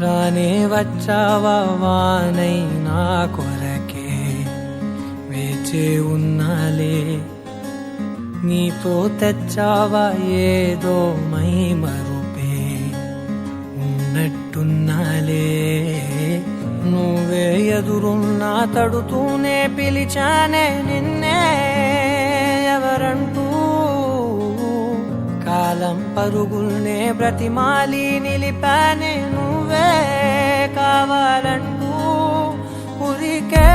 రానే వచ్చావా వానై నా కొరకే వేచే ఉన్నాలే నీతో తెచ్చావా ఏదో మై మరుపే ఉన్నట్టున్నాలే నువ్వే ఎదురున్నా తడుతూనే పిలిచానే నిన్నే ఎవరంటూ కాలం పరుగుల్నే బ్రతిమాలి నిలిపానే నువ్వే కావాలంటూ ఉరికే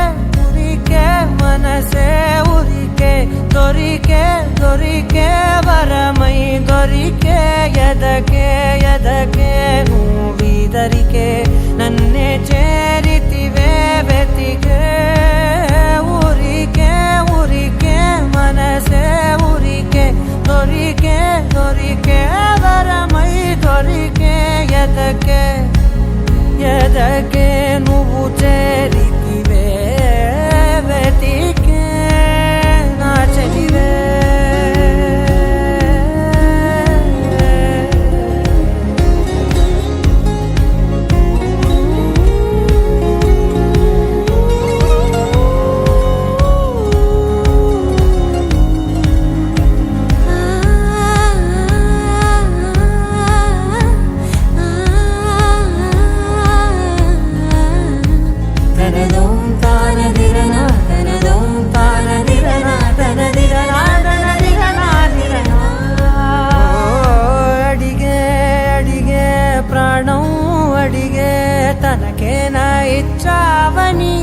ఉరికే మనసే ఉరికే దొరికే దొరికే వరమై దొరికే ఎదకే ఎదకే నువ్విదరికే నన్నే చేరితివే వెతికే ఉరికే ఉరికే మనసే ఉరికే దొరికే దొరికే వరమై దొరికే ఎదకే ఎదకే నువ్వు చేరితివే వెతికే నా చెలివే తనకేనా ఇచ్చావని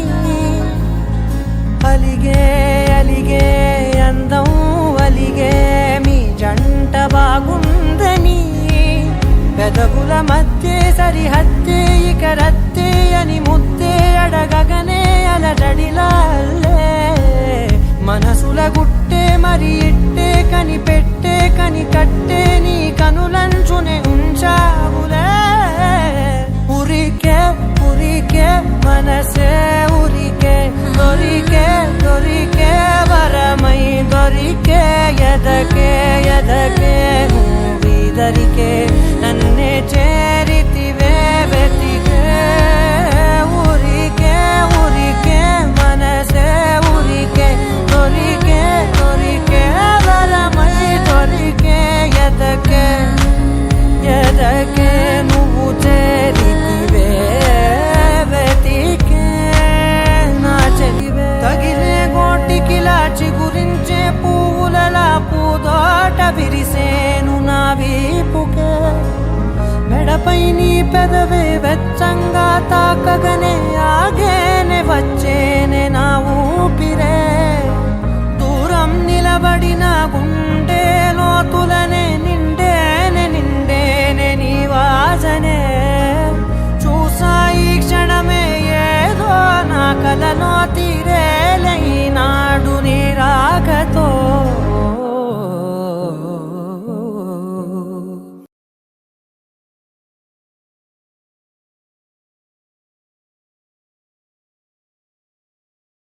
అలిగే అలిగే అందం అలిగే మీ జంట బాగుందని పెదవుల మధ్య సరిహద్దే ఇక రత్తే అని ముద్దే అడగగనే అలజడిలాలే మనసుల గుట్టే మరి ఇట్టే కనిపెట్టే కని కట్టే నీ కనులంచునే ఉంచావులే ఉరికే ఉరికే మనసే ఉరికే దొరికే దొరికే వరమై దొరికే ఎదకే ఎదకే నువ్విదరికే నన్నే చేరితివే వెతికే ఉరికే ఉరికే మనసే ఉరికే దొరికే దొరికే వరమై దొరికే ఎదకే ఎదకే నువ్వు చేరితివే వెతికే నా చెలివే తగిలే గోటికిలా చిగురించే పువ్వులలా పూదోట విరిసేను నా వీపుకే మెడపై నీ పెదవే వెచ్చంగా తాకగనే ఆగేనే వచ్చేనే నా ఊపిరే దూరం నిలబడిన